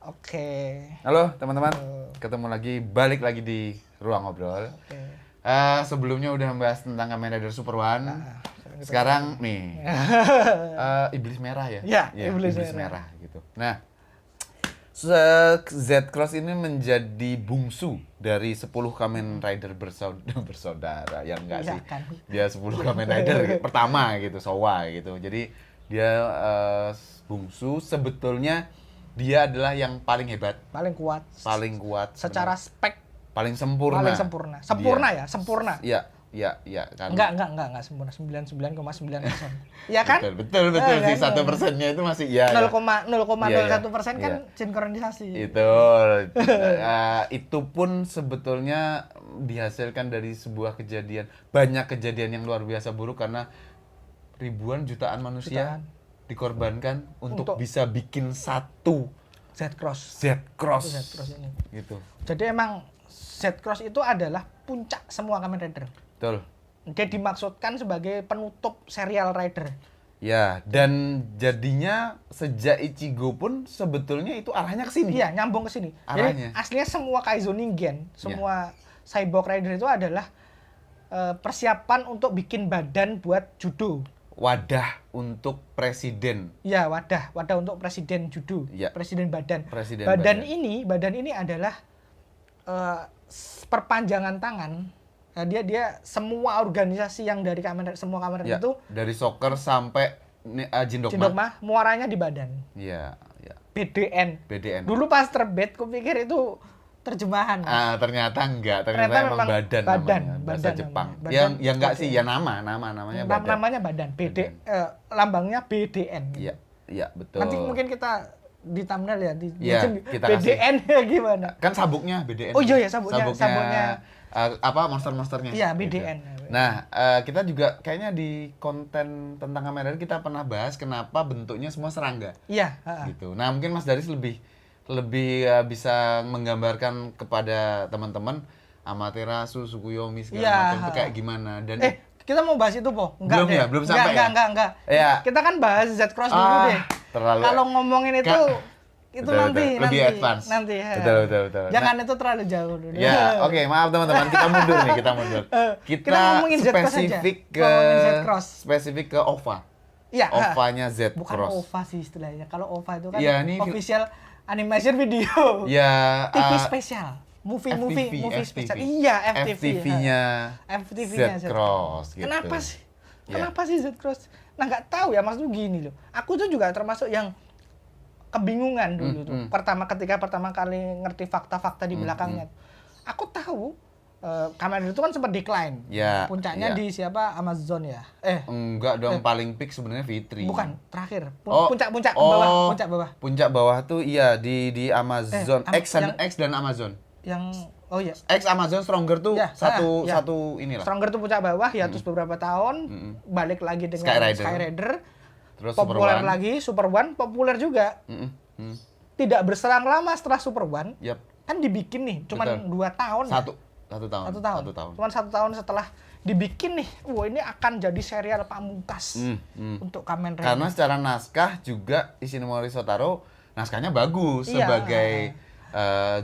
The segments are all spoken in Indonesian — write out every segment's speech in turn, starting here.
Oke. Halo teman-teman, Halo. ketemu lagi, balik lagi di Ruang Ngobrol. Oke. Sebelumnya udah membahas tentang Kamen Rider Super One. Sekarang nih, Iblis Merah ya? Ya, Iya, Iblis Merah gitu. Nah, Z-Cross ini menjadi bungsu dari 10 Kamen Rider bersaudara. Yang enggak Iya sih, kan. dia 10 Kamen Rider pertama gitu, Showa gitu. Jadi dia bungsu, sebetulnya dia adalah yang paling hebat, Paling kuat. paling kuat, Secara spek paling sempurna. paling sempurna. Sempurna Dia. ya, sempurna. Iya kan. Enggak sempurna. 99,9%. Iya kan? Betul sih, 1%-nya itu masih ya. 0,01% kan Iya. sinkronisasi. Itu pun sebetulnya dihasilkan dari sebuah kejadian, banyak kejadian yang luar biasa buruk karena ribuan jutaan manusia dikorbankan untuk bisa bikin satu Z-Cross. Z-Cross ini. gitu. Jadi emang Z-Cross itu adalah puncak semua Kamen Rider. Betul. Dia dimaksudkan sebagai penutup serial Rider. Ya, dan jadinya sejak Ichigo pun sebetulnya itu arahnya ke sini. Iya, nyambung ke sini. Arahnya. Jadi aslinya semua Kaizo Ningen, semua Cyborg Rider itu adalah persiapan untuk bikin badan buat judo. Wadah untuk presiden. Ya, wadah untuk presiden judo, Ya. presiden badan. Presiden badan ini adalah perpanjangan tangan. Nah, dia semua organisasi yang dari semua Kamen Rider itu dari soccer sampai Jindokma muaranya di badan. Iya. BDN. Dulu pas terbit kupikir itu terjemahan. Ternyata enggak, ternyata memang badan namanya, bahasa Jepang. Yang enggak sih, ya namanya badan. Namanya badan. Lambangnya BDN. Iya, betul. Nanti mungkin kita di thumbnail ya kita BDN ya gimana? Kan sabuknya BDN. Oh iya ya, sabuknya monster-monsternya. Iya, BDN. Gitu. Nah, kita juga kayaknya di konten tentang Kamen Rider kita pernah bahas kenapa bentuknya semua serangga. Iya, gitu. Nah, mungkin Mas Daris lebih bisa menggambarkan kepada teman-teman Amaterasu, Tsukuyomi segala macam itu kayak gimana. Dan kita mau bahas itu, Po? Belum sampai ya? Enggak. Ya. Kita kan bahas Z-Cross dulu deh. Kalau ngomongin itu nanti lebih advance. Nanti ya. Betul. Jangan itu terlalu jauh dulu. Ya, oke, maaf teman-teman, kita mundur. Kita ngomongin spesifik ke OVA. Iya. OVA-nya Z-Cross. Bukan OVA sih istilahnya. Kalau OVA itu kan official animation video. Ya, TV spesial. Movie spesial. Iya, FTV-nya Z-Cross gitu. Kenapa sih Z-Cross? Nah, nggak tahu ya, maksudnya gini loh. Aku tuh juga termasuk yang kebingungan dulu tuh. Ketika pertama kali ngerti fakta-fakta di belakangnya. Aku tahu Kamen Rider itu kan sempat decline. Ya, puncaknya di siapa? Amazon ya? Enggak dong, paling peak sebenarnya Fitri. Bukan, terakhir. Puncak ke bawah, puncak bawah. Puncak bawah tuh iya di Amazon, X dan Amazon. X Amazon Stronger tuh satu inilah. Stronger tuh puncak bawah ya, terus beberapa tahun balik lagi dengan Sky Rider. Terus populer lagi, Super One populer juga. Tidak berselang lama setelah Super One. Kan dibikin nih, cuman 2 tahun. Satu tahun. Cuman 1 tahun setelah dibikin nih, ini akan jadi serial pamungkas untuk Kamen Rider. Karena secara naskah juga Ishinomori Shotaro naskahnya bagus sebagai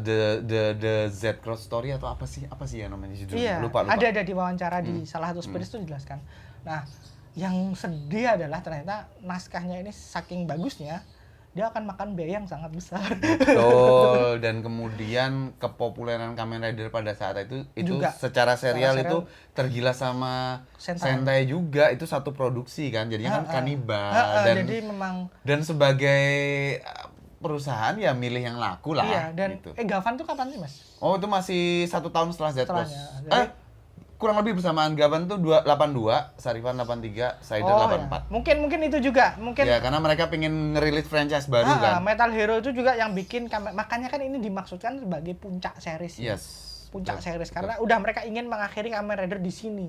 the Z-Cross Story atau apa sih ya namanya judulnya? Lupa. Ada di wawancara di salah satu series itu dijelaskan. Nah, yang sedih adalah ternyata naskahnya ini saking bagusnya dia akan makan biaya yang sangat besar. Betul. Dan kemudian kepopuleran Kamen Rider pada saat itu juga, secara serial itu tergilas sama Sentai juga. Itu satu produksi kan, jadinya kan kanibal. Jadi memang dan sebagai perusahaan ya milih yang laku lah. Iya, dan gitu. Gavan tuh kapan sih, Mas? Oh, itu masih 1 tahun setelah Z-Cross. Kurang lebih bersamaan. Gavan tuh 82, Sarifan 83, Saider 84. Ya. Mungkin itu juga. Ya, karena mereka pengen ngerilis franchise baru kan. Metal Hero itu juga yang bikin, makanya kan ini dimaksudkan sebagai puncak series. Yes. Puncak series karena udah mereka ingin mengakhiri Kamen Rider di sini.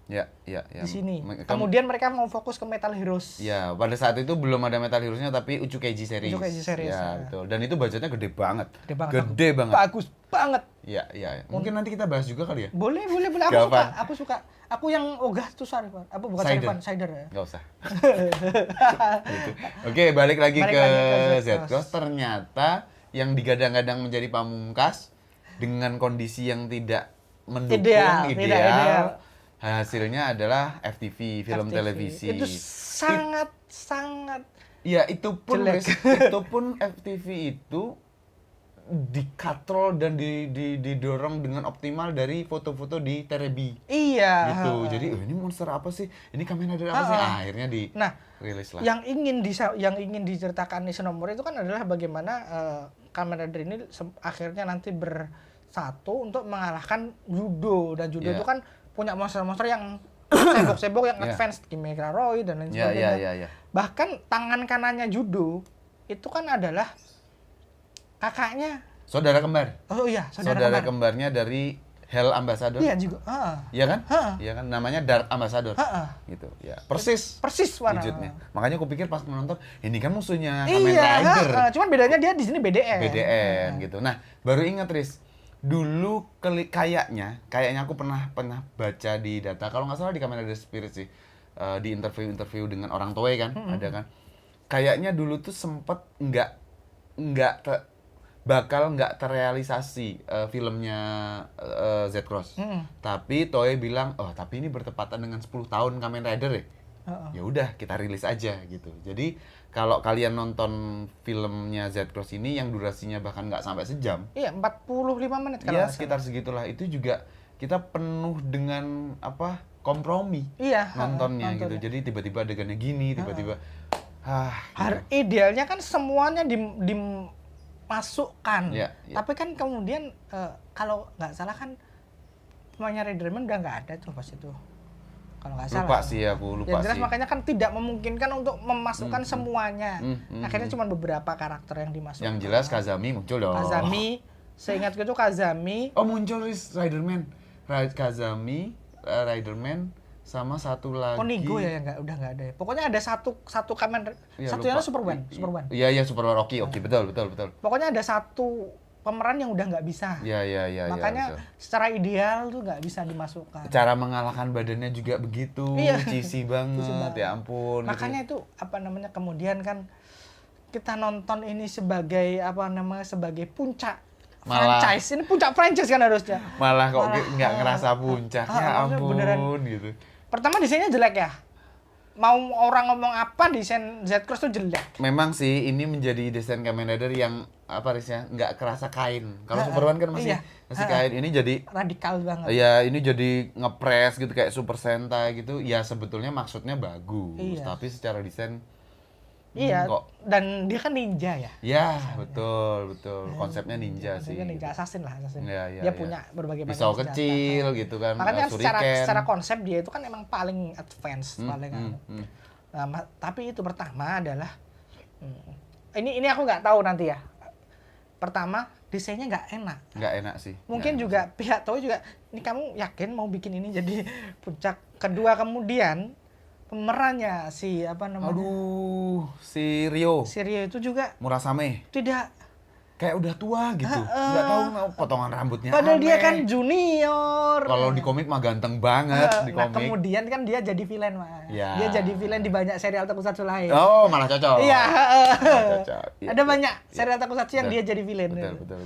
Ya. Di sini. Kemudian mereka mau fokus ke Metal Heroes. Ya, pada saat itu belum ada Metal Heroes-nya tapi Uchukeiji series. Uchukeiji series. Ya, betul. Dan itu budgetnya gede banget. Gede banget. Bagus banget. Ya. Mungkin nanti kita bahas juga kali ya. Boleh. Aku suka. Aku yang ogah tuh Sarifan. Apa bukan Sarifan, Cider ya. Enggak usah. Gitu. Oke, balik lagi ke Z-Cross. Ternyata yang digadang-gadang menjadi pamungkas dengan kondisi yang tidak mendukung ideal. Hasilnya adalah FTV, film televisi. Itu sangat ya itu pun jelek. Itu pun FTV itu dikatrol dan didorong dengan optimal dari foto-foto di Terebi. Iya. Gitu. Jadi ini monster apa sih? Ini Kamen Rider apa sih? Akhirnya rilis lah. Yang ingin diceritakan Ishinomori itu kan adalah bagaimana Kamen Rider ini akhirnya nanti bersatu untuk mengalahkan Judo, dan Judo itu kan punya monster-monster yang sibuk-sibuk yang advance, Kimekra Roy dan lain sebagainya. Bahkan tangan kanannya Judo itu kan adalah kakaknya, saudara kembar. Oh iya, saudara kembarnya dari Hell Ambassador. Iya juga. Iya kan? Iya kan, namanya Dark Ambassador. Gitu. Ya, persis warna wujudnya. Makanya aku pikir pas menonton, ini kan musuhnya Kamen Rider. Cuman bedanya dia di sini BDN gitu. Nah, baru ingat Riz. Dulu kayaknya aku pernah baca di data, kalau nggak salah di Kamen Rider Spirit sih, di interview dengan orang Toei kan, ada kan. Kayaknya dulu tuh sempet bakal nggak terrealisasi filmnya Z-Cross. Tapi Toei bilang, tapi ini bertepatan dengan 10 tahun Kamen Rider ya. Ya udah, kita rilis aja gitu. Jadi kalau kalian nonton filmnya Z-Cross ini yang durasinya bahkan nggak sampai sejam. Iya, 45 menit kalau ya, sekitar segitulah. Itu juga kita penuh dengan kompromi nontonnya gitu. Jadi tiba-tiba adegannya gini, tiba-tiba gitu. Idealnya kan semuanya dimasukkan. Tapi kan kemudian kalau nggak salah kan pemainnya Riderman udah nggak ada tuh pas itu. Kalau nggak salah. Lupa jelas, sih. makanya kan tidak memungkinkan untuk memasukkan semuanya. Akhirnya cuma beberapa karakter yang dimasukkan. Yang jelas Kazami muncul dong. Kazami, seingatku itu Kazami. Muncul Riderman. Kazami, Riderman, sama satu lagi. Onigo ya, udah nggak ada. Pokoknya ada satu Kamen, satunya Superman. Iya, Superman Oki, betul. Pokoknya ada satu pemeran yang udah nggak bisa. Iya. Makanya secara ideal tuh nggak bisa dimasukkan. Cara mengalahkan badannya juga begitu, cheesy banget, ya ampun. Makanya gitu. Itu kemudian kan kita nonton ini sebagai sebagai puncak franchise. Ini puncak franchise kan harusnya. Malah kok nggak ngerasa puncak, ya ampun beneran. Gitu. Pertama desainnya jelek ya. Mau orang ngomong apa, desain Z-Cross tuh jelek. Memang sih ini menjadi desain Kamen Rider yang nggak kerasa kain. Kalau Superman kan masih kain. Ini jadi radikal banget. Ya, ini jadi ngepres gitu kayak Super Sentai gitu. Ya sebetulnya maksudnya bagus, tapi secara desain dan dia kan ninja ya. Ya, betul. Konsepnya ninja sih. Ninja assassin. Ya, dia punya berbagai macam pisau kecil gitu kan. Makanya secara konsep dia itu kan emang paling advance, Nah, tapi itu pertama adalah ini aku nggak tahu nanti ya. Pertama, desainnya nggak enak. Nggak enak sih. Mungkin juga pihak Toei juga, ini kamu yakin mau bikin ini jadi puncak. Kedua, kemudian pemerannya si si Rio itu juga Murasame tidak kayak udah tua gitu, nggak tahu potongan rambutnya padahal aneh. Dia kan junior. Kalau di komik mah ganteng banget di komik. Kemudian kan dia jadi villain dia jadi villain di banyak serial tokusatsu lain. Malah cocok. Cocok. Ada banyak serial tokusatsu yang dia jadi villain. Betul.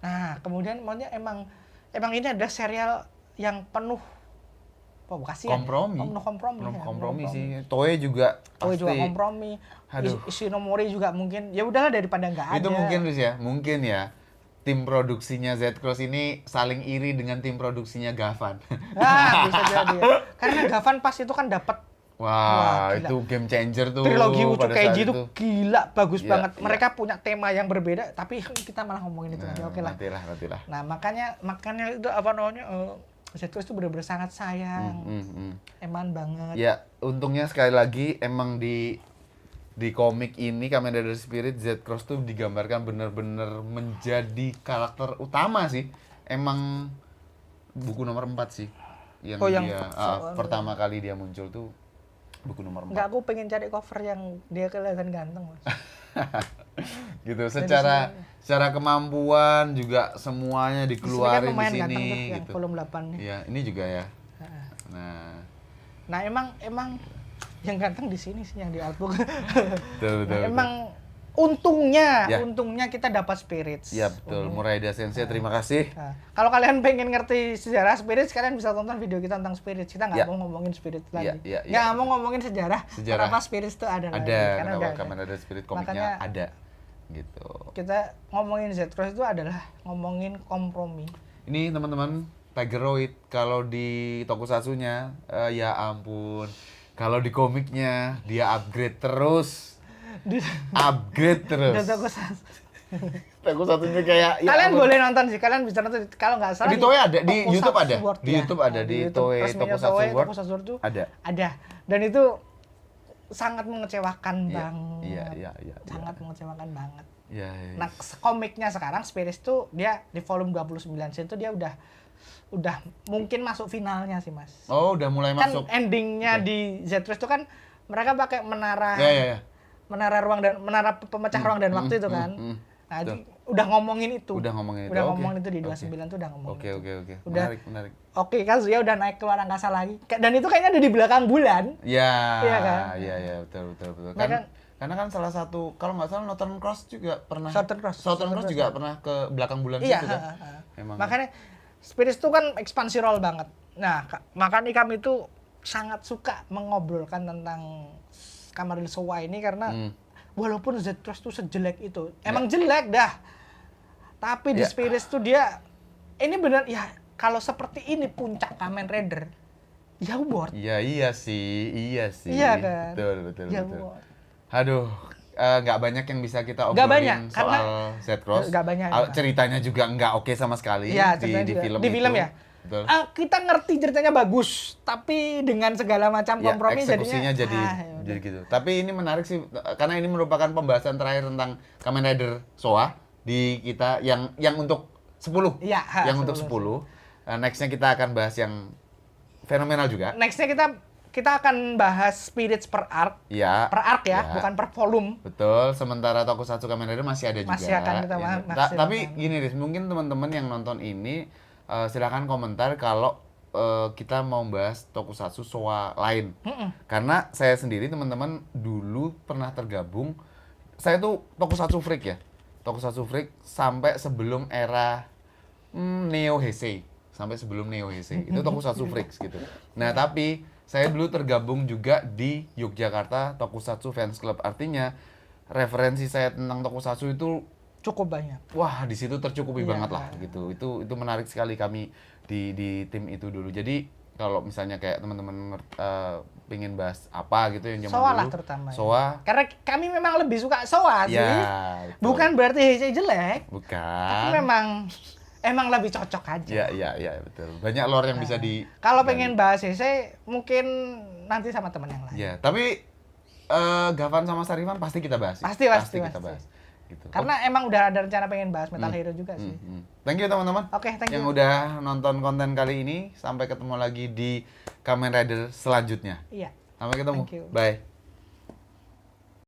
Nah, kemudian maunya emang ini ada serial yang penuh kompromi sih. Toei juga kompromi. Ishinomori juga mungkin. Ya udahlah daripada nggak ada. Itu mungkin ya. Tim produksinya Z-Cross ini saling iri dengan tim produksinya Gavan. Bisa jadi. Karena Gavan pas itu kan dapat itu game changer tuh. Trilogi Uchukeiji itu gila, bagus banget. Mereka punya tema yang berbeda, tapi kita malah ngomongin itu aja. Oke lah. Nantilah. Nah, makanya itu Z-Cross itu benar-benar sangat sayang. Eman banget. Ya, untungnya sekali lagi emang di komik ini Kamen Rider Spirit Z-Cross tuh digambarkan benar-benar menjadi karakter utama sih. Emang buku nomor 4 sih yang Oh, yang dia pertama kali dia muncul tuh buku nomor 4. Enggak, aku pengen cari cover yang dia kelihatan ganteng, Mas. Gitu, secara kemampuan juga semuanya dikeluarin di sini ganteng tuh, yang gitu. volume 8 nih. Iya, ini juga ya. Nah, emang yang ganteng di sini sih, yang di artbook. betul. Emang untungnya kita dapat Spirits. Iya, betul. Muraida Sensei, terima kasih. Nah, kalau kalian pengen ngerti sejarah Spirits, kalian bisa tonton video kita tentang Spirits. Kita nggak mau ngomongin Spirits lagi. Nggak mau ngomongin sejarah. Kenapa Spirits itu ada lagi. Karena kenapa Kamen Rider Spirit komiknya ada. Gitu. Kita ngomongin Z-Cross itu adalah ngomongin kompromi. Ini teman-teman, Tigeroid kalau di tokusatsunya ya ampun. Kalau di komiknya dia upgrade terus. Tokusatsunya kayak kalian boleh nonton sih, kalian bisa nonton kalau nggak salah di Toei ada, di YouTube ada. Di ya. YouTube ada, di Toei Tokusatsu World tuh ada. Dan itu sangat mengecewakan banget. Iya. Sangat mengecewakan banget. Iya. Nah, komiknya sekarang Spirits tuh dia di volume 29 itu dia udah mungkin masuk finalnya sih, Mas. Oh, udah mulai masuk. Kan endingnya di Z-Cross itu kan mereka pakai menara menara pemecah ruang dan waktu itu kan. Nah, udah ngomongin itu. Udah ngomongin itu di 29 tuh udah ngomongin. Oke. Udah, Menarik. Oke, Kazuya udah naik ke luar angkasa lagi. Dan itu kayaknya ada di belakang bulan. Iya kan? Iya, betul. Karena kan salah satu, kalau nggak salah Northern Cross juga pernah. Southern Cross juga pernah ke belakang bulan iya, situ kan. Memang. Makanya Spirits itu kan ekspansi role banget. Nah, makanya kami itu sangat suka mengobrolkan tentang Kamen Rider Showa ini karena walaupun Z-Cross tuh sejelek itu, emang jelek dah. Tapi di Spirits tuh dia ini benar ya, kalau seperti ini puncak Kamen Rider. Ya worth. Iya sih. Iya kan? Betul. Ya worth. Aduh, nggak banyak yang bisa kita obrolin soal Z-Cross. Nggak banyak. Ceritanya juga nggak oke sama sekali di film di film itu. Ya. Kita ngerti ceritanya bagus, tapi dengan segala macam kompromi eksekusinya jadi gitu. Tapi ini menarik sih, karena ini merupakan pembahasan terakhir tentang Kamen Rider Showa di kita yang untuk 10. Iya, yang 10. Untuk 10. Nextnya kita akan bahas yang fenomenal juga. Nextnya kita akan bahas Spirits per arc. Iya. Per arc ya, bukan per volume. Betul. Sementara Tokusatsu Kamen Rider masih ada juga. Masih akan kita bahas. Tapi gini, Riz, mungkin teman-teman yang nonton ini silakan komentar kalau kita mau bahas Tokusatsu Showa lain. Karena saya sendiri, teman-teman, dulu pernah tergabung. Saya tuh Tokusatsu freak ya. Tokusatsu freak sampai sebelum era Neo Heisei. Sampai sebelum Neo Heisei. Itu Tokusatsu freaks gitu. Nah, tapi saya dulu tergabung juga di Yogyakarta Tokusatsu Fans Club. Artinya referensi saya tentang Tokusatsu itu cukup banyak. Wah, di situ tercukupi banget lah gitu. Itu menarik sekali kami di tim itu dulu. Jadi kalau misalnya kayak teman-teman pengen bahas apa gitu yang zaman Showa dulu. Lah terutama. Showa. Karena kami memang lebih suka Showa sih. Ya, bukan berarti Heisei jelek. Bukan. Tapi emang lebih cocok aja. Iya, betul. Banyak lore yang bisa di. Kalau pengen bahas Heisei mungkin nanti sama teman yang lain. Iya, tapi Gavan sama Sarifan pasti kita bahas. Pasti kita bahas. Gitu. Karena emang udah ada rencana pengen bahas Metal Hero juga sih. Thank you teman-teman. Oke, thank you. Yang udah nonton konten kali ini. Sampai ketemu lagi di Kamen Rider selanjutnya. Iya. Sampai ketemu. Thank you. Bye.